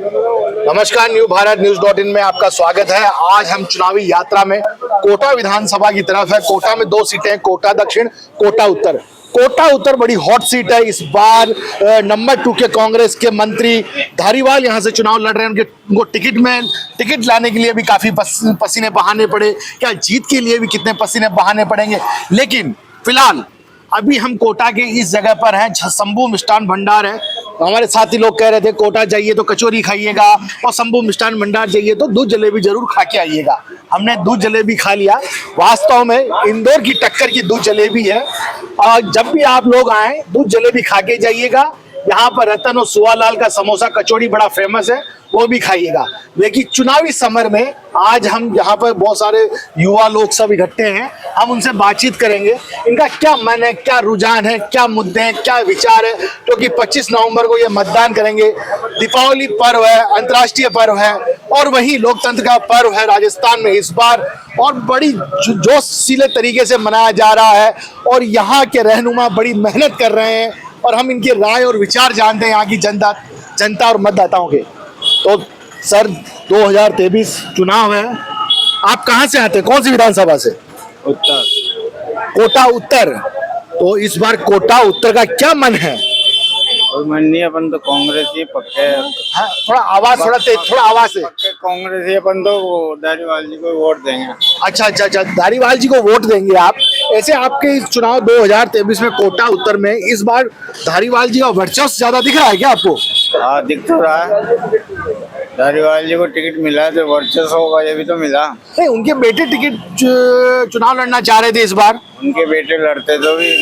नमस्कार, new Bharat news.in में आपका स्वागत है। आज हम चुनावी यात्रा में कोटा विधानसभा की तरफ है। कोटा में दो सीटें हैं, कोटा दक्षिण, कोटा उत्तर। कोटा उत्तर बड़ी हॉट सीट है। इस बार नंबर 2 के कांग्रेस के मंत्री धारीवाल यहां से चुनाव लड़ रहे हैं। उनको टिकट लाने के लिए भी काफी पसीने बहाने पड़े। क्या जीत के लिए भी कितने पसीने बहाने पड़ेंगे, लेकिन फिलहाल अभी हम कोटा के इस जगह पर हैं, शंभू मिष्ठान भंडार है। हमारे साथी लोग कह रहे थे कोटा जाइए तो कचौरी खाइएगा और शंभू मिष्ठान भंडार जाइए तो दूध जलेबी जरूर खा के आइएगा। हमने दूध जलेबी खा लिया। वास्तव में इंदौर की टक्कर की दूध जलेबी है। और जब भी आप लोग आए दूध जलेबी खा के जाइएगा। यहाँ पर रतन और सुवालाल का समोसा कचौड़ी बड़ा फेमस है, वो भी खाइएगा। लेकिन चुनावी समर में आज हम यहाँ पर बहुत सारे युवा लोग सब इकट्ठे हैं। हम उनसे बातचीत करेंगे, इनका क्या मन है, क्या रुझान है, क्या मुद्दे हैं, क्या विचार है, क्योंकि 25 नवंबर को ये मतदान करेंगे। दीपावली पर्व है, अंतर्राष्ट्रीय पर्व है और वही लोकतंत्र का पर्व है राजस्थान में इस बार, और बड़ी जोशीले तरीके से मनाया जा रहा है। और यहाँ के रहनुमा बड़ी मेहनत कर रहे हैं और हम इनकी राय और विचार जानते हैं यहाँ की जनता और मतदाताओं के। तो सर 2023 चुनाव है, आप कहाँ से आते हैं, कौन सी विधानसभा से? उत्तर। कोटा उत्तर। तो इस बार कोटा उत्तर का क्या मन है? और मन नहीं, अपन तो कांग्रेस ही पक्के। हाँ, थोड़ा आवाज थोड़ा आवाज से। पक्के कांग्रेस ही, अपन तो धारीवाल जी को वोट देंगे। अच्छा, धारीवाल जी को वोट देंगे आप। ऐसे आपके इस चुनाव 2023 में कोटा उत्तर में इस बार धारीवाल जी का वर्चस्व ज्यादा दिख रहा है क्या आपको? हाँ, दिख तो रहा है। धारीवाल जी को टिकट मिला है तो वर्चस्व होगा, ये भी तो मिला। नहीं, उनके बेटे टिकट चुनाव लड़ना चाह रहे थे इस बार। उनके बेटे लड़ते तो भी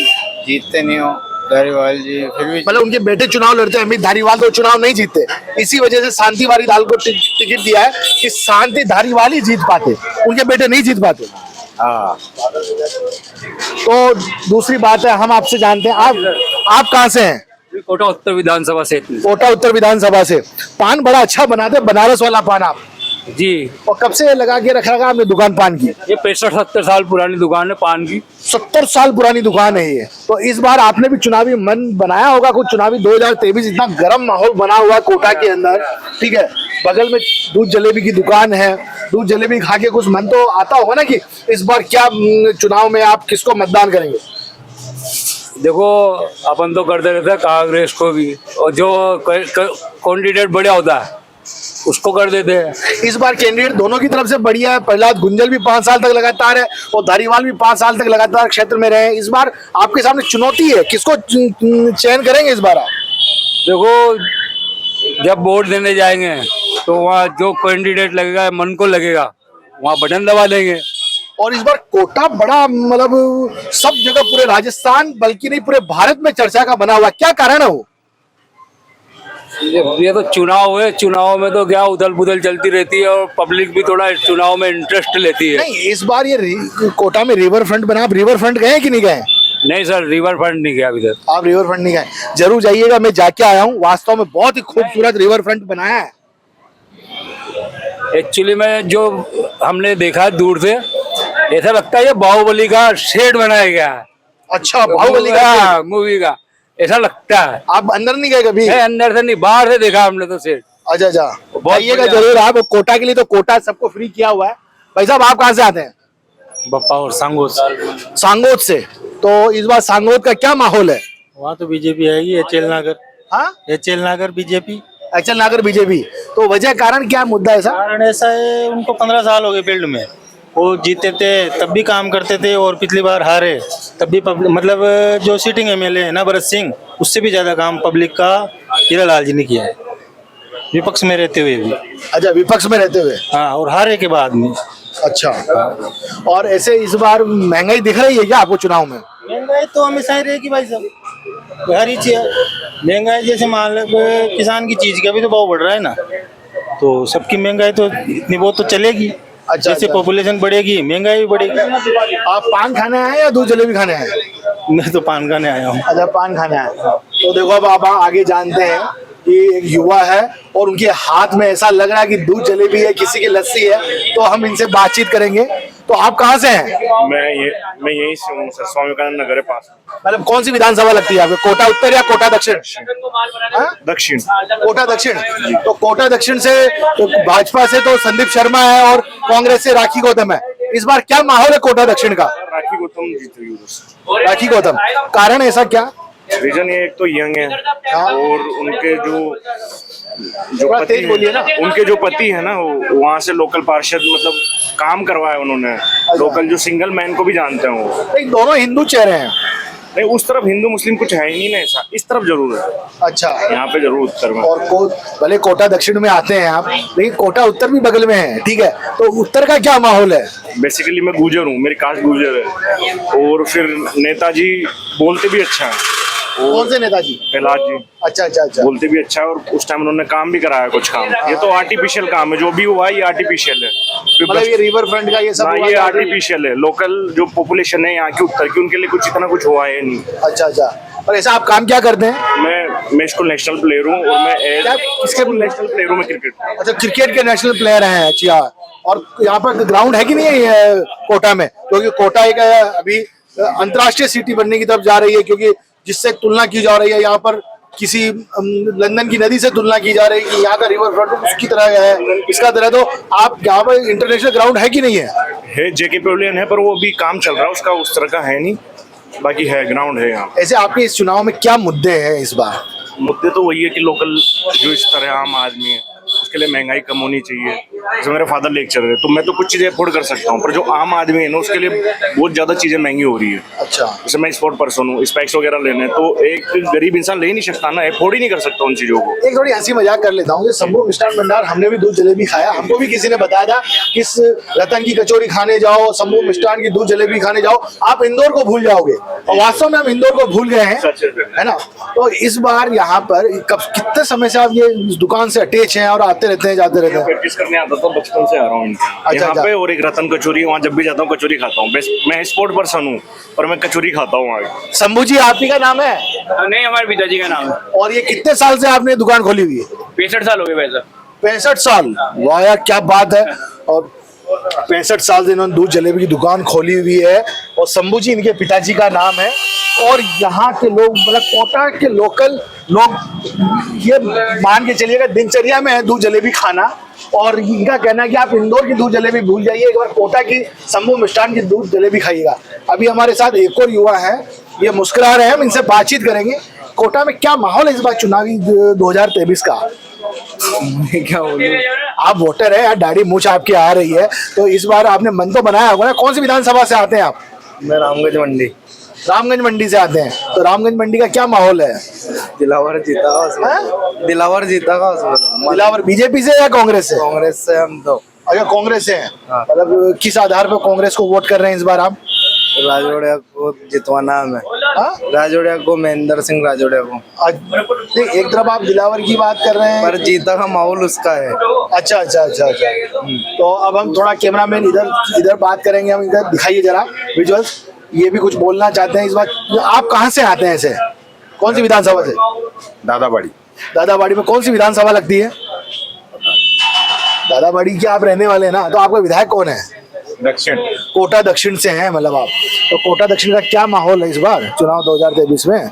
जीतते नहीं हो धारीवाल जी, फिर भी मतलब उनके बेटे चुनाव लड़ते हैं, धारीवाल तो चुनाव नहीं जीतते। इसी वजह से शांति वारीलाल को टिकट दिया है कि शांति धारीवाल ही जीत पाते, उनके बेटे नहीं जीत पाते। हाँ। तो दूसरी बात है, हम आपसे जानते हैं आप कहाँ से हैं? कोटा उत्तर विधानसभा से। कोटा उत्तर विधानसभा से। पान बड़ा अच्छा बनाते हैं, बनारस वाला पान आप जी। और कब से लगा के रखा आपने दुकान पान की? ये 65-70 साल पुरानी दुकान है पान की। 70 साल पुरानी दुकान है ये। तो इस बार आपने भी चुनावी मन बनाया होगा कुछ? चुनावी 2023 इतना गर्म माहौल बना हुआ कोटा के अंदर, ठीक है, बगल में दूध जलेबी की दुकान है। दूध जलेबी खा के कुछ मन तो आता होगा ना कि इस बार क्या चुनाव में आप किसको मतदान करेंगे? देखो, अपन तो करते रहते हैं कांग्रेस को भी, और जो कैंडिडेट बढ़िया होता है उसको कर देते हैं। इस बार कैंडिडेट दोनों की तरफ से बढ़िया है। प्रहलाद गुंजल भी 5 साल तक लगातार है और धारीवाल भी 5 साल तक लगातार क्षेत्र में रहे। इस बार आपके सामने चुनौती है, किसको चयन करेंगे इस बार आप? देखो, जब वोट देने जाएंगे तो वहाँ जो कैंडिडेट लगेगा, मन को लगेगा, वहाँ बटन दबा देंगे। और इस बार कोटा बड़ा मतलब सब जगह पूरे राजस्थान बल्कि नहीं पूरे भारत में चर्चा का बना हुआ, क्या कारण है वो? ये तो चुनाव है, चुनाव में तो क्या उथल पुथल चलती रहती है और पब्लिक भी थोड़ा चुनाव में इंटरेस्ट लेती है। नहीं, इस बार ये कोटा में रिवर फ्रंट बना, आप रिवर फ्रंट गए कि नहीं गए? नहीं सर, रिवर फ्रंट नहीं गया अभी तक। आप रिवर फ्रंट नहीं गए, जरूर जाइएगा। मैं जाके आया हूँ, वास्तव में बहुत ही खूबसूरत रिवर फ्रंट बनाया है। एक्चुअली में जो हमने देखा दूर से, ऐसा लगता है ये बाहुबली का शेड बनाया गया है। अच्छा, बाहुबली का मूवी का ऐसा लगता है। आप अंदर नहीं गए कभी? अंदर से नहीं, बाहर से देखा हमने तो शेड। अच्छा, जाइएगा जरूर आप। कोटा के लिए तो कोटा सबको फ्री किया हुआ है। भाई साहब, आप कहाँ से आते हैं? बप्पा और सांगोद से। तो इस बार सांगोद का क्या माहौल है? वहाँ तो बीजेपी आएगी। एचएल नागर बीजेपी। एचएल नागर बीजेपी। तो वजह कारण क्या मुद्दा है? कारण ऐसा है, उनको 15 साल हो गए फील्ड में। वो जीते थे तब भी काम करते थे और पिछली बार हारे तब भी मतलब जो सिटिंग एमएलए है ना भरत सिंह, उससे भी ज्यादा काम पब्लिक का हीरालाल जी ने किया है, विपक्ष में रहते हुए भी। अच्छा, विपक्ष में रहते हुए। हाँ, और हारे के बाद में। अच्छा, और ऐसे इस बार महंगाई दिख रही है क्या आपको चुनाव में? महंगाई तो हमेशा ही रहेगी भाई साहब, हर ही चीज महंगाई। जैसे मान लो किसान की चीज का भी तो भाव बढ़ रहा है ना, तो सबकी महंगाई तो इतनी बहुत तो चलेगी। अच्छा, जैसे पॉपुलेशन बढ़ेगी महंगाई भी बढ़ेगी। आप पान खाने आए या दूध जलेबी खाने आए? मैं तो पान खाने आया हूँ। अच्छा, पान खाने आए। तो देखो, अब आप आगे जानते हैं ये एक युवा है और उनके हाथ में ऐसा लग रहा है कि दूध जलेबी है, किसी की लस्सी है, तो हम इनसे बातचीत करेंगे। तो आप कहाँ से हैं? मैं यहीं से हूँ सर, स्वामी विवेकानंद नगर है पास। मतलब कौन सी विधानसभा लगती है आपको, कोटा उत्तर या कोटा दक्षिण? हाँ? दक्षिण। कोटा दक्षिण। तो कोटा दक्षिण से तो भाजपा से तो संदीप शर्मा है और कांग्रेस से राखी गौतम है। इस बार क्या माहौल है कोटा दक्षिण का? राखी गौतम जीत रही उधर से। राखी गौतम, कारण ऐसा क्या? रीजन ये, एक तो यंग है और उनके जो थोड़ा पति तेज बोलिए ना। हैं, उनके जो पति है ना, वो वहाँ से लोकल पार्षद मतलब काम करवाया उन्होंने। लोकल जो सिंगल मैन को भी जानते हैं वो। नहीं, दोनों हिंदू चेहरे हैं। नहीं, उस तरफ हिंदू मुस्लिम कुछ है ही नहीं ना ऐसा, इस तरफ जरूर है। अच्छा, यहाँ पे जरूर उत्तर में। और भले कोटा दक्षिण में आते हैं आप, लेकिन कोटा उत्तर भी बगल में है, ठीक है? तो उत्तर का क्या माहौल है? बेसिकली मैं गुर्जर हूँ, मेरी कास्ट गुर्जर है। और फिर नेताजी बोलते भी अच्छा है। कौन से नेताजी? प्रहलाद जी अच्छा अच्छा अच्छा। बोलते भी अच्छा है, और उस टाइम उन्होंने काम भी कराया कुछ काम। ये तो आर्टिफिशियल काम है, जो भी हुआ है ये आर्टिफिशियल है। फिर मतलब ये रिवर फ्रंट का ये सब हाँ, हुआ ये था? आर्टिफिशियल है। लोकल जो पॉपुलेशन है यहाँ की उत्तर की, उनके लिए कुछ इतना कुछ हुआ है नहीं। अच्छा अच्छा। और ऐसा आप काम क्या करते हैं? मैं स्कूल नेशनल प्लेयर हूँ और मैं किसके नेशनल प्लेयर हूँ मैं क्रिकेट। अच्छा, क्रिकेट के नेशनल प्लेयर हैं। अच्छा, और यहाँ पर ग्राउंड है कि नहीं है कोटा में? क्योंकि कोटा एक अभी अंतर्राष्ट्रीय सिटी बनने की तरफ जा रही है, क्योंकि जिससे तुलना की जा रही है यहाँ पर किसी लंदन की नदी से तुलना की जा रही है कि यहाँ का रिवर फ्रंट उसकी तरह है, इसका तरह। तो आप यहाँ पर इंटरनेशनल ग्राउंड है कि नहीं है? है, जेके पेविलियन है, पर वो अभी काम चल रहा है उसका, उस तरह का है नहीं। बाकी है, ग्राउंड है यहाँ। ऐसे आपके इस चुनाव में क्या मुद्दे हैं इस बार? मुद्दे तो वही है कि लोकल जो इस तरह आम आदमी है उसके लिए महंगाई कम होनी चाहिए। जैसे मेरे फादर लेक्चरर है, तो मैं तो कुछ चीजें अफोर्ड कर सकता हूँ, पर जो आम आदमी है ना उसके लिए बहुत ज्यादा चीजें महंगी हो रही है। अच्छा। जैसे मैं स्पोर्ट पर्सन हूँ, स्पेक्स वगैरह लेने, तो एक गरीब इंसान ले ही नहीं सकता ना, अफोर्ड ही नहीं कर सकता उन चीजों को। एक थोड़ी हंसी मजाक कर लेता हूँ। शंभू मिष्ठान भंडार, हमने भी दूध जलेबी खाया, हमको भी किसी ने बताया था कि इस रतन की कचौरी खाने जाओ, शंभू मिष्ठान की दूध जलेबी खाने जाओ, आप इंदौर को भूल जाओगे। और वास्तव में हम इंदौर को भूल गए हैं, है ना? तो इस बार यहाँ पर कितने समय से आप ये दुकान से अटैच हैं और आते रहते हैं जाते रहते हैं? प्रैक्टिस करने आता था, बचपन से आ रहा हूँ यहाँ पे। और एक रतन कचौरी, वहाँ जब भी जाता हूँ कचौरी खाता हूँ। मैं स्पोर्ट पर्सन हूँ पर मैं कचौरी खाता हूँ वहाँ। शंभू जी, आप ही का नाम है? नहीं, हमारे पिताजी का नाम है। और ये कितने साल से आपने दुकान खोली हुई है? 65 साल हो गए वैसे। 65 साल, वाह यार, क्या बात है। और 65 साल से इन्होंने दूध जलेबी की दुकान खोली हुई है। और शंभू जी इनके पिताजी का नाम है। और यहाँ के लोग, मतलब कोटा के लोकल लोग, ये मान के चलिएगा दिनचर्या में है दूध जलेबी खाना। और इनका कहना है कि आप इंदौर की दूध जलेबी भूल जाइए, एक बार कोटा की शंभू मिष्ठान की दूध जलेबी खाइएगा। अभी हमारे साथ एक और युवा है, ये मुस्कुरा रहे हैं, हम इनसे बातचीत करेंगे। कोटा में क्या माहौल है इस बार चुनावी 2023 का? क्या बोलूं? आप वोटर है यार, दाढ़ी मूछ आपकी आ रही है, तो इस बार आपने मन तो बनाया होगा ना। कौन सी विधानसभा से आते हैं आप? मैं रामगंज मंडी। रामगंज मंडी से आते हैं, तो रामगंज मंडी का क्या माहौल है? दिलावर जीता का उसमें। दिलावर जीता का उसमें। दिलावर बीजेपी से या कांग्रेस से? कांग्रेस से हम तो। अच्छा, कांग्रेस से हैं। हाँ। मतलब किस आधार पर कांग्रेस को वोट कर रहे हैं इस बार आप? राजोड़िया को जितवाना हमें। हाँ? राजोड़िया को, महेंद्र सिंह राजोड़िया को। नहीं, एक तरफ आप दिलावर की बात कर रहे हैं, पर जीता का माहौल उसका है। अच्छा अच्छा अच्छा अच्छा। तो अब हम थोड़ा कैमरामैन इधर बात करेंगे, हम इधर दिखाइए जरा विजुअल्स। ये भी कुछ बोलना चाहते हैं इस बार। आप कहाँ से आते हैं ऐसे? कौन सी विधानसभा से? दादाबाड़ी। दादाबाड़ी में कौन सी विधानसभा लगती है? दादाबाड़ी के आप रहने वाले हैं ना, तो आपका विधायक कौन है? दक्षिण। कोटा दक्षिण से हैं मतलब आप। तो कोटा दक्षिण का क्या माहौल है इस बार चुनाव 2023 में?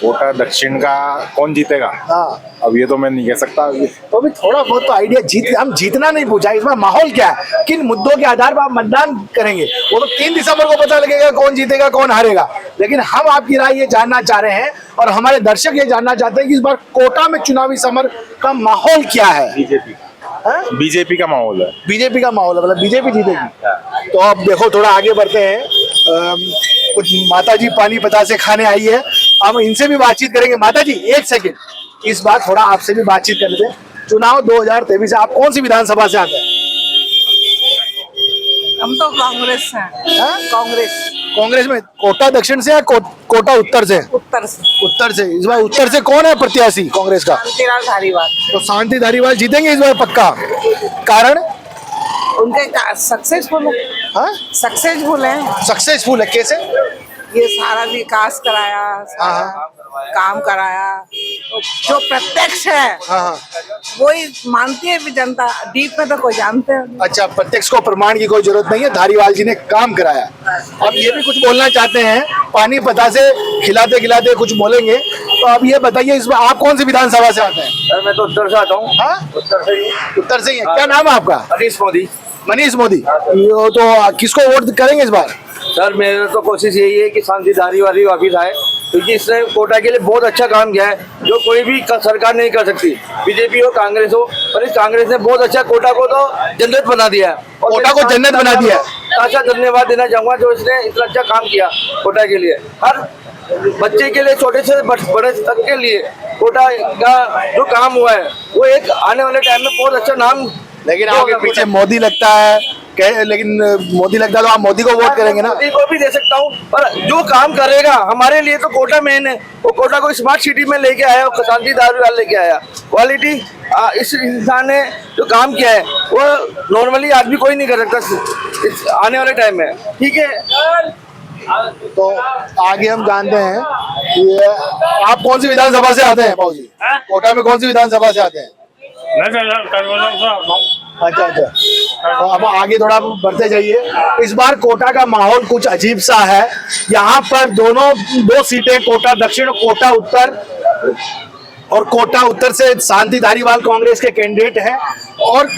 कोटा दक्षिण का कौन जीतेगा हाँ, अब ये तो मैं नहीं कह सकता। तो अभी थोड़ा बहुत तो आइडिया हम जीतना नहीं पूछा, इस बार माहौल क्या है, किन मुद्दों के आधार पर आप मतदान करेंगे? वो तो 3 दिसंबर को पता लगेगा कौन जीतेगा कौन हारेगा। लेकिन हम आपकी राय ये जानना चाह रहे हैं और हमारे दर्शक ये जानना चाहते हैं कि इस बार कोटा में चुनावी समर का माहौल क्या है? बीजेपी का माहौल है। बीजेपी का माहौल है, मतलब बीजेपी जीतेगी। तो अब देखो थोड़ा आगे बढ़ते हैं। कुछ माता जी पानी पता से खाने आई है, हम इनसे भी बातचीत करेंगे। माता जी, एक सेकंड, इस बार थोड़ा आपसे भी बातचीत कर लेते हैं। चुनाव 2023 आप कौन सी विधानसभा से आते हैं? हम तो कांग्रेस हैं। हाँ? कांग्रेस में कोटा दक्षिण से या कोटा उत्तर से? उत्तर से। उत्तर से। इस बार उत्तर से कौन है प्रत्याशी कांग्रेस का? शांतिलाल धारीवाल। तो शांति धारीवाल जीतेंगे इस बार पक्का। कारण? उनके सक्सेसफुल हाँ, सक्सेसफुल है। सक्सेसफुल है कैसे? ये सारा विकास कराया, हाँ, काम कराया, तो जो प्रत्यक्ष है हाँ हाँ। वही मानती है भी जनता, डीप में तो कोई जानते हैं। अच्छा, प्रत्यक्ष को प्रमाण की कोई जरूरत नहीं है, धारीवाल जी ने काम कराया। अब ये भी कुछ बोलना चाहते हैं, पानी पता से खिलाते खिलाते कुछ बोलेंगे, तो अब ये बताइए इस बार आप कौन सी विधानसभा से आते हैं? सर मैं तो उत्तर से आता हूँ। हाँ? उत्तर से ही। उत्तर से ही है। क्या नाम है आपका? मनीष मोदी। मनीष मोदी। तो किसको वोट करेंगे इस बार? सर मेरी तो कोशिश यही है कि शांति धारीवाल वापिस आए, क्योंकि इसने कोटा के लिए बहुत अच्छा काम किया है जो कोई भी सरकार नहीं कर सकती, बीजेपी हो कांग्रेस हो। पर इस कांग्रेस ने बहुत अच्छा कोटा को तो जन्नत बना दिया है। कोटा को जन्नत बना दिया है। अच्छा धन्यवाद देना चाहूंगा जो इसने इतना अच्छा काम किया कोटा के लिए, हर बच्चे के लिए, छोटे से बड़े तक के लिए कोटा का जो काम हुआ है वो एक आने वाले टाइम में बहुत अच्छा नाम। लेकिन आपके पीछे मोदी लगता है, लेकिन मोदी लगता है तो आप मोदी को वोट करेंगे ना? मोदी को भी दे सकता हूँ, पर जो काम करेगा हमारे लिए तो कोटा मेन है। वो कोटा को स्मार्ट सिटी में लेके आया, शांति धारीवाल लेके आया। क्वालिटी इस इंसान ने जो काम किया है वो नॉर्मली आदमी कोई नहीं कर सकता इस आने वाले टाइम में। ठीक है, तो आगे हम जानते हैं कि आप कौन सी विधानसभा से आते हैं बाबू जी? कोटा में कौन सी विधानसभा से आते हैं? अच्छा अच्छा, तो अब आगे थोड़ा बढ़ते जाइए। इस बार कोटा का माहौल कुछ अजीब सा है। यहाँ पर दो सीटें, कोटा दक्षिण, कोटा उत्तर, और कोटा उत्तर से शांति धारीवाल कांग्रेस के कैंडिडेट हैं और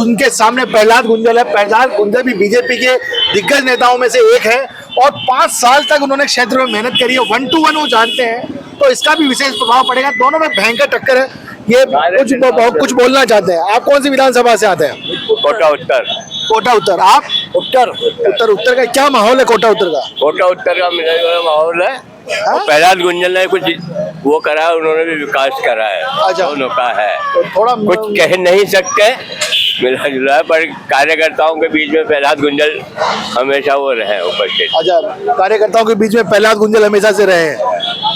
उनके सामने प्रहलाद गुंजल है। प्रहलाद गुंजल भी बीजेपी के दिग्गज नेताओं में से एक है और 5 साल तक उन्होंने क्षेत्र में मेहनत करी है, 1 to 1 वो जानते हैं, तो इसका भी विशेष प्रभाव पड़ेगा। दोनों में भयंकर टक्कर है। ये कुछ बोलना चाहते हैं। आप कौन सी विधानसभा से आते हैं? कोटा उत्तर। कोटा उत्तर। आप? उत्तर उत्तर का क्या माहौल है? कोटा उत्तर का मिला जुला माहौल है। और प्रहलाद गुंजल ने कुछ वो करा, उन्होंने भी विकास करा है। अच्छा। दोनों का है, तो थोड़ा कुछ कह नहीं सकते, मिला जुला है, पर कार्यकर्ताओं के बीच में प्रहलाद गुंजल हमेशा वो रहे उपस्थित। अच्छा, कार्यकर्ताओं के बीच में प्रहलाद गुंजल हमेशा से रहे हैं।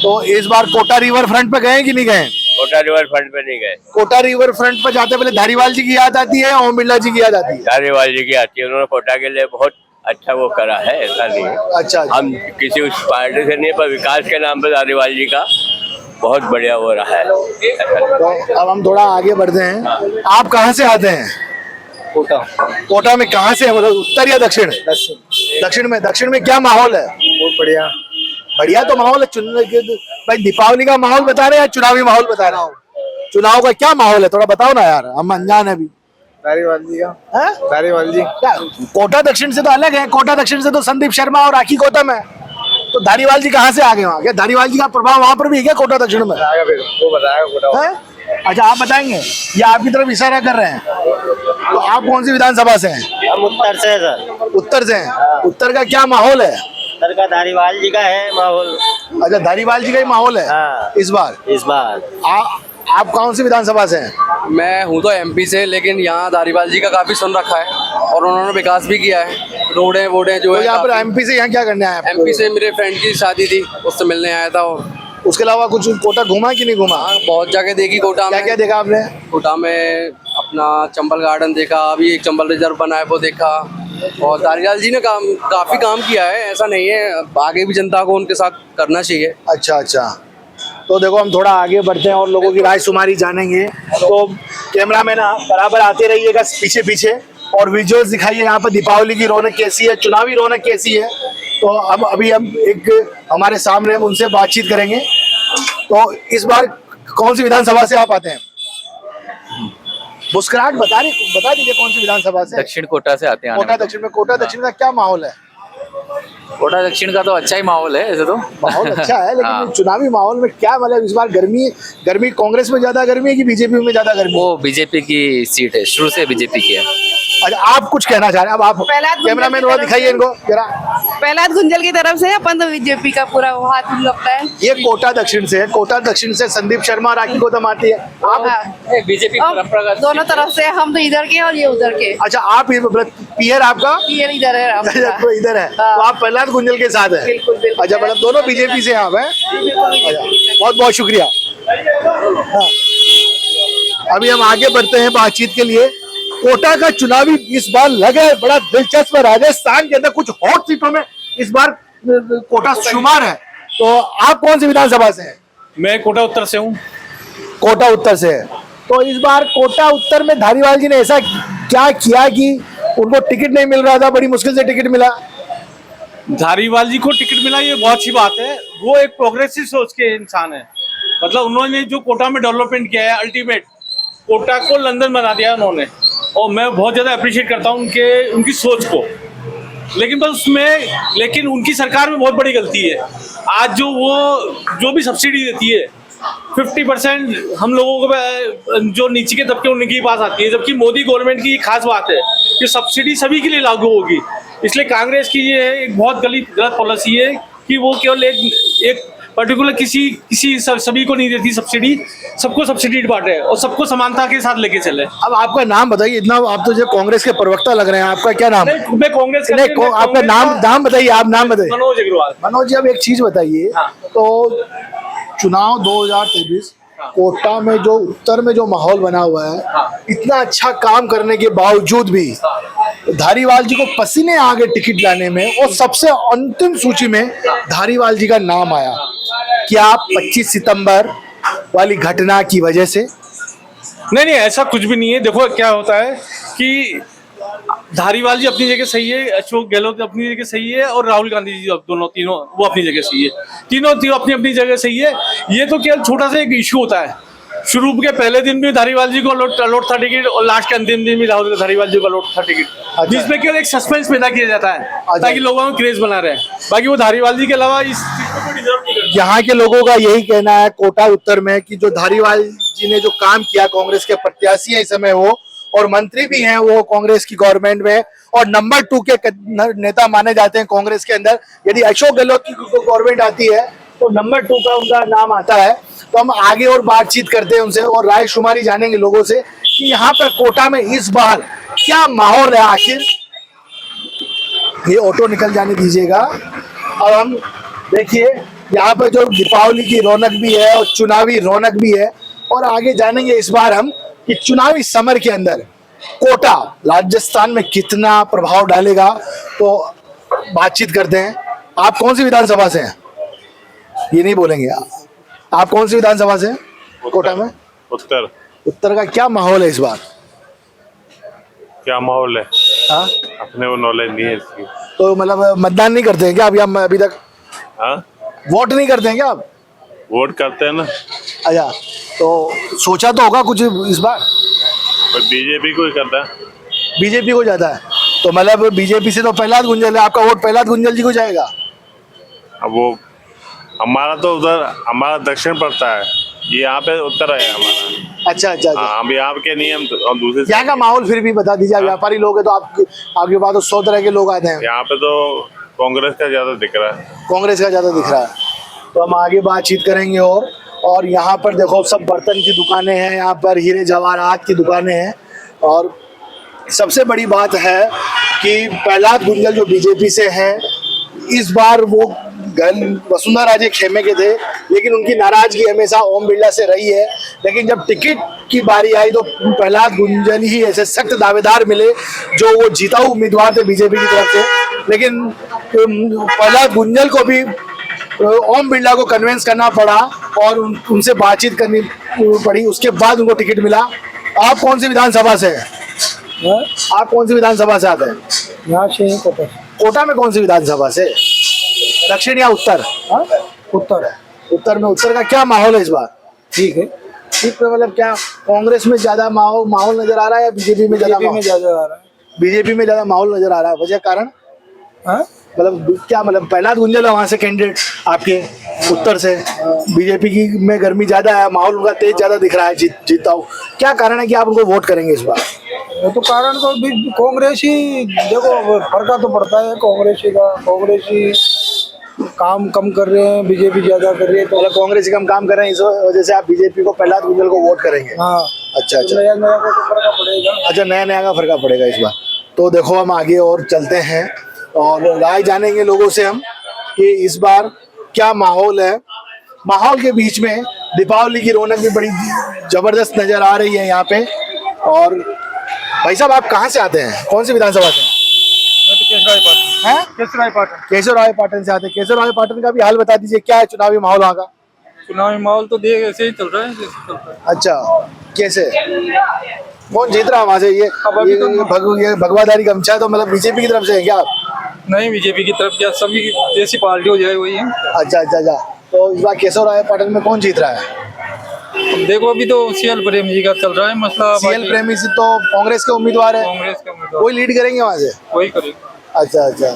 तो इस बार कोटा रिवर फ्रंट पे गए कि नहीं गए? कोटा रिवर फ्रंट पे नहीं गए। कोटा रिवर फ्रंट पर जाते पहले धारीवाल जी की याद आती है, ओम बिरला जी की याद आती है? धारीवाल जी की आती है, उन्होंने कोटा के लिए बहुत अच्छा वो करा है, ऐसा नहीं है। अच्छा, हम किसी उस पार्टी से नहीं, पर विकास के नाम पर धारीवाल जी का बहुत बढ़िया हो रहा है। तो अब हम थोड़ा आगे बढ़ते हैं। आप कहाँ से आते हैं? कोटा। कोटा में कहाँ से? मतलब उत्तर या दक्षिण? दक्षिण में क्या माहौल है? बहुत बढ़िया। बढ़िया तो माहौल है। भाई दीपावली का माहौल बता रहे हैं या चुनावी माहौल बता रहे हैं? चुनाव का क्या माहौल है थोड़ा बताओ ना यार, हम अनजान है अभी। धारीवाल जी का। हैं? धारीवाल जी क्या कोटा दक्षिण से तो अलग है? कोटा दक्षिण से तो संदीप शर्मा और राखी गौतम है, तो धारीवाल जी कहाँ से आ गए वहाँ? क्या धारीवाल जी का प्रभाव वहाँ पर भी है क्या कोटा दक्षिण में? फिर वो बताएगा कोटा। हैं? अच्छा, आप बताएंगे या आपकी तरफ इशारा कर रहे हैं? तो आप कौन सी विधानसभा से हैं? हम उत्तर से है सर। उत्तर से हैं। उत्तर का क्या माहौल है? उत्तर का धारीवाल जी का है माहौल। अच्छा, धारीवाल जी का ही माहौल है। हाँ। इस बार आप कौन सी विधानसभा से हैं? मैं हूँ तो एमपी से, लेकिन यहाँ धारीवाल जी का काफी सुन रखा है और उन्होंने विकास भी किया है। रोडें वोडें जो तो है यहाँ पर एमपी से यहाँ क्या करने आए आप? एमपी से मेरे फ्रेंड की शादी थी, उससे मिलने आया था। और उसके अलावा कुछ कोटा घूमा कि नहीं घूमा? हाँ, बहुत जगह देखी कोटा क्या में। क्या देखा आपने? कोटा में अपना चंबल गार्डन देखा, अभी एक चंबल रिजर्व बना है वो देखा। और धारीवाल जी ने काफी काम किया है, ऐसा नहीं है, आगे भी जनता को उनके साथ करना चाहिए। अच्छा, तो देखो हम थोड़ा आगे बढ़ते हैं और लोगों की राय शुमारी जानेंगे। तो कैमरा मैन बराबर आते रहिएगा पीछे पीछे और विजुअल्स दिखाइए यहाँ पर दीपावली की रौनक कैसी है, चुनावी रौनक कैसी है। तो अब अभी हम एक हमारे सामने हम उनसे बातचीत करेंगे। तो इस बार कौन सी विधानसभा से आप आते हैं? मुस्कुराहट बता दीजिए कौन सी विधानसभा से? दक्षिण कोटा से आते हैं। कोटा दक्षिण में। कोटा दक्षिण का क्या माहौल है? कोटा दक्षिण का तो अच्छा ही माहौल है ऐसे तो। माहौल अच्छा है, लेकिन हाँ। चुनावी माहौल में क्या मतलब इस बार गर्मी कांग्रेस में ज्यादा गर्मी है कि बीजेपी में ज्यादा गर्मी? वो बीजेपी की सीट है, शुरू से बीजेपी की है। अच्छा, आप कुछ कहना चाह रहे हैं? अब आप कैमरा मैन थोड़ा दिखाइए इनको जरा। प्रहलाद गुंजल की तरफ से अपन तो बीजेपी का पूरा हाथ लगता है। ये कोटा दक्षिण से है। कोटा दक्षिण से संदीप शर्मा, राखी गौतम आती है। आप? बीजेपी परंपरागत दोनों तरफ से, हम तो इधर के और ये उधर के। अच्छा, आप पीयर आपका ये इधर है अच्छा, तो इधर है, तो आप प्रहलाद गुंजल के साथ है। बिल्कुल। अच्छा, मतलब दोनों बीजेपी से आप हैं। अच्छा, बहुत बहुत शुक्रिया। हाँ। अभी हम आगे बढ़ते हैं बातचीत के लिए। कोटा का चुनावी इस बार लगा है बड़ा दिलचस्प। राजस्थान के अंदर कुछ हॉट सीटों में इस बार कोटा शुमार है। तो आप कौन सी विधानसभा से हैं? मैं कोटा उत्तर से हूँ। कोटा उत्तर से है। तो इस बार कोटा उत्तर में धारीवाल जी ने ऐसा क्या किया कि उनको टिकट नहीं मिल रहा था, बड़ी मुश्किल से टिकट मिला? धारीवाल जी को टिकट मिला, ये बहुत अच्छी बात है। वो एक प्रोग्रेसिव सोच के इंसान है। मतलब उन्होंने जो कोटा में डेवलपमेंट किया है, अल्टीमेट कोटा को लंदन बना दिया उन्होंने, और मैं बहुत ज़्यादा अप्रिशिएट करता हूँ उनकी सोच को। लेकिन बस लेकिन उनकी सरकार में बहुत बड़ी गलती है। आज जो भी सब्सिडी देती है 50% हम लोगों को, जो नीचे के तबके उनके पास आती है, जबकि मोदी गवर्नमेंट की खास बात है कि सब्सिडी सभी के लिए लागू होगी। इसलिए कांग्रेस की ये एक बहुत गलत पॉलिसी है कि वो केवल एक पर्टिकुलर किसी सभी को नहीं देती सब्सिडी, सबको सब्सिडी बांटे और सबको समानता के साथ लेके चले। अब आपका नाम बताइए, इतना आप तो जो कांग्रेस के प्रवक्ता लग रहे हैं, आपका क्या नाम है? मैं कांग्रेस आपका नाम बताइए, आप नाम बताइए। मनोज अग्रवाल। मनोज जी, अब एक चीज बताइए, तो चुनाव 2023 कोटा में जो उत्तर में जो माहौल बना हुआ है, इतना अच्छा काम करने के बावजूद भी धारीवाल जी को पसीने आ गए टिकट लाने में, और सबसे अंतिम सूची में धारीवाल जी का नाम आया। क्या 25 सितंबर वाली घटना की वजह से? नहीं, ऐसा कुछ भी नहीं है। देखो क्या होता है कि धारीवाल जी अपनी जगह सही है, अशोक गहलोत अपनी जगह तीनों है, और राहुल गांधी जी तीनों वो अपनी जगह सही है। तीनों अपनी अपनी जगह सही है। ये तो केवल छोटा सा एक इशू होता है। शुरू के पहले दिन भी धारीवाल जी को अलॉट था टिकट, और लास्ट के अंतिम दिन भी धारीवाल जी को अलॉट था टिकट, जिसमें केवल एक सस्पेंस पैदा किया जाता है ताकि लोगों में क्रेज बना रहे। बाकी वो धारीवाल जी के अलावा इस चीज को डिजर्व नहीं करते। यहाँ के लोगों का यही कहना है कोटा उत्तर में कि जो धारीवाल जी ने जो काम किया, कांग्रेस के प्रत्याशी है इस समय वो, और मंत्री भी हैं वो कांग्रेस की गवर्नमेंट में, और नंबर 2 के नेता माने जाते हैं कांग्रेस के अंदर। यदि अशोक गहलोत की गवर्नमेंट आती है तो नंबर 2 का उनका नाम आता है। तो हम आगे और बातचीत करते हैं उनसे, और राय शुमारी जानेंगे लोगों से कि यहाँ पर कोटा में इस बार क्या माहौल है आखिर। ये ऑटो निकल जाने दीजिएगा। और हम देखिए यहाँ पर जो दीपावली की रौनक भी है और चुनावी रौनक भी है, और आगे जानेंगे इस बार हम कि चुनावी समर के अंदर कोटा राजस्थान में कितना प्रभाव डालेगा। तो बातचीत करते हैं। आप कौन सी विधानसभा से हैं? ये नहीं बोलेंगे। आप कौन सी विधानसभा से हैं? कोटा में उत्तर। उत्तर का क्या माहौल है इस बार? क्या माहौल है? हाँ, अपने को नॉलेज नहीं है इसकी। तो मतलब मतदान नहीं करते हैं क्या अभी तक? हाँ, वोट नहीं करते हैं क्या आप? वोट करते हैं ना। अच्छा, तो सोचा तो होगा कुछ इस बार? बीजेपी को ही करता है। बीजेपी को जाता है, तो मतलब बीजेपी से तो प्रहलाद गुंजल है, आपका वोट प्रहलाद गुंजल जी को जाएगा? अब वो हमारा तो उधर, हमारा दक्षिण पड़ता है, ये यहाँ पे उत्तर है हमारा। अच्छा अच्छा अच्छा। हम यहाँ के नियम और दूसरे यहाँ का माहौल फिर भी बता दीजिए। व्यापारी लोग है तो आपके पास तो 100 तरह के लोग आते हैं। यहाँ पे तो कांग्रेस का ज्यादा दिख रहा है। कांग्रेस का ज्यादा दिख रहा है। तो हम आगे बातचीत करेंगे। और यहाँ पर देखो सब बर्तन की दुकानें हैं, यहाँ पर हीरे जवाहरात की दुकानें हैं। और सबसे बड़ी बात है कि प्रहलाद गुंजल जो बीजेपी से हैं, इस बार वो वसुंधरा राजे खेमे के थे, लेकिन उनकी नाराजगी हमेशा ओम बिरला से रही है। लेकिन जब टिकट की बारी आई तो प्रहलाद गुंजल ही ऐसे सख्त दावेदार मिले जो वो जीताऊ उम्मीदवार थे बीजेपी की तरफ से। लेकिन प्रहलाद गुंजल को भी ओम बिरला को कन्विंस करना पड़ा और उनसे बातचीत करनी पड़ी, उसके बाद उनको टिकट मिला। आप कौन सी विधानसभा से हैं? आप कौन सी विधानसभा से आते हैं? यहाँ से कोटा। कोटा में कौन सी विधानसभा से? दक्षिण या उत्तर? उत्तर है। उत्तर में। उत्तर का क्या माहौल है इस बार? ठीक है। ठीक है, मतलब क्या कांग्रेस में ज्यादा माहौल नजर आ रहा है या बीजेपी में ज्यादा? बीजेपी में ज्यादा आ रहा है। बीजेपी में ज्यादा माहौल नजर आ रहा है। वजह कारण मतलब क्या, मतलब प्रहलाद गुंजल है वहाँ से कैंडिडेट आपके उत्तर से, बीजेपी की में गर्मी ज्यादा है, माहौल उनका तेज ज्यादा दिख रहा है, जीता हूँ। क्या कारण है कि आप उनको वोट करेंगे इस बार? तो कारण तो कांग्रेस ही, देखो फर्क तो पड़ता है कांग्रेस का। कांग्रेस ही काम कम कर रहे हैं, बीजेपी ज्यादा कर रही है। तो कांग्रेस ही कम काम कर रहे हैं, इस वजह से आप बीजेपी को, प्रहलाद गुंजल को वोट करेंगे? हाँ। अच्छा अच्छा। नया नया का फर्क पड़ेगा। अच्छा, नया नया का फर्क पड़ेगा इस बार। तो देखो हम आगे और चलते हैं और राय जानेंगे लोगों से हम कि इस बार क्या माहौल है। माहौल के बीच में दीपावली की रौनक भी बड़ी जबरदस्त नजर आ रही है यहाँ पे। और भाई साहब, आप कहाँ से आते हैं? कौन सी विधानसभा से? मैं तो केसराय पाटन से आते हैं। केशवराय पाटन से आते हैं। केशवराय पाटन का भी हाल बता दीजिए, क्या है चुनावी माहौल वहाँ का? चुनावी माहौल तो देख ऐसे ही चल रहा है जैसे चल रहा है। अच्छा, कैसे कौन जीत रहा है वहां से? ये भगवाधारी गमछा है तो मतलब बीजेपी की तरफ से है क्या आप? नहीं, बीजेपी की तरफ क्या, सभी जैसी पार्टी हो जाए वही है। अच्छा अच्छा अच्छा, तो इस बार केशव राय पाटिल में कौन जीत रहा है? देखो अभी तो सीएल प्रेम जी का चल रहा है मसला। सीएल प्रेमी से तो कांग्रेस के उम्मीदवार है, कांग्रेस के उम्मीदवार कोई लीड करेंगे वहां से? वही करेगा। अच्छा अच्छा,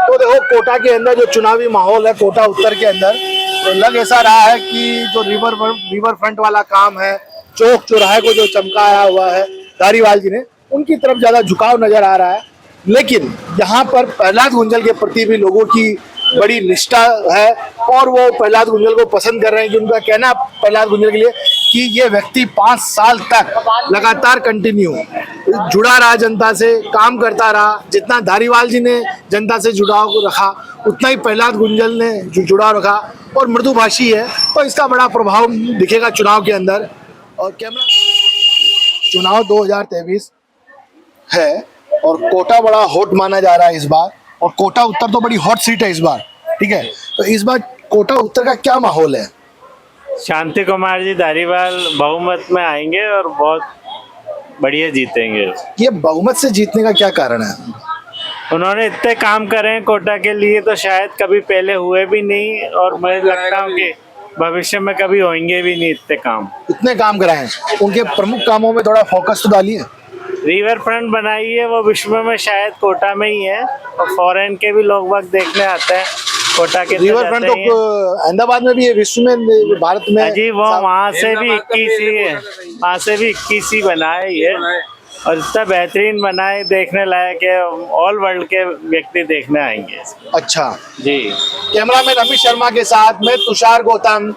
तो देखो कोटा के अंदर जो चुनावी माहौल है, कोटा उत्तर के अंदर तो लग ऐसा रहा है कि जो रिवर फ्रंट वाला काम है, चौक चौराहे को जो चमकाया हुआ है धारीवाल जी ने, उनकी तरफ ज्यादा झुकाव नजर आ रहा है। लेकिन यहाँ पर प्रहलाद गुंजल के प्रति भी लोगों की बड़ी निष्ठा है और वो प्रहलाद गुंजल को पसंद कर रहे हैं कि उनका कहना प्रहलाद गुंजल के लिए कि ये व्यक्ति 5 साल तक लगातार कंटिन्यू जुड़ा रहा, जनता से काम करता रहा। जितना धारीवाल जी ने जनता से जुड़ाव रखा उतना ही प्रहलाद गुंजल ने जुड़ाव रखा और मृदुभाषी है, तो इसका बड़ा प्रभाव दिखेगा चुनाव के अंदर। और कैमरा चुनाव 2023 है और कोटा बड़ा हॉट माना जा रहा है इस बार, और कोटा उत्तर तो बड़ी हॉट सीट है इस बार, ठीक है। तो इस बार कोटा उत्तर का क्या माहौल है? शांति कुमार जी धारीवाल बहुमत में आएंगे और बहुत बढ़िया जीतेंगे। ये बहुमत से जीतने का क्या कारण है? उन्होंने इतने काम करे हैं कोटा के लिए तो शायद कभी पहले हुए भी नहीं, और मुझे लगता है कि भविष्य में कभी होंगे भी नहीं इतने काम। इतने काम कराए हैं, उनके प्रमुख कामों में थोड़ा फोकस तो डालिए। रिवर फ्रंट बनाई है वो विश्व में शायद कोटा में ही है, और फॉरेन के भी लोग वक्त देखने आते हैं कोटा के। रिवर फ्रंट तो अहमदाबाद में भी है, विश्व में, भारत में जी। वो वहाँ से भी 21 ही है, वहाँ से भी 21 ही बनाए ये, और इतना बेहतरीन बनाए, देखने लायक है, ऑल वर्ल्ड के व्यक्ति देखने आएंगे। अच्छा जी। कैमरामैन अमित शर्मा के साथ में तुषार गौतम,